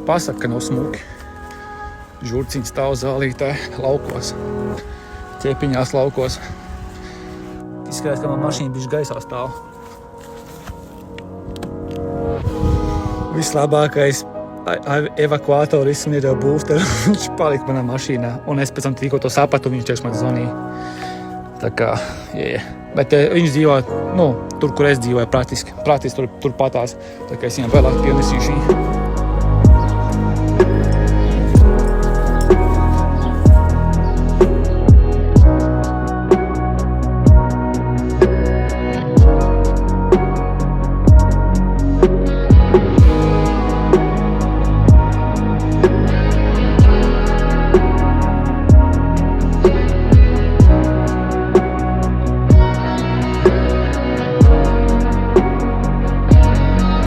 pasaka, ka nav smuki. Žurciņš stāv zālītē laukos, ķepiņās laukos. Izskatās, ka man mašīna bišķi gaisā stāv. Vislabākais evakuātoris un ir būster. Viņš palika manā mašīnā. Un es pēc tam tikko to sapratu, viņš tieši man zvanīja. Tā kā, jā. Bet viņš dzīvo, tur, kur es dzīvoju, praktiski turpatās. Tā kā es viņam vēlāk pienesīšu.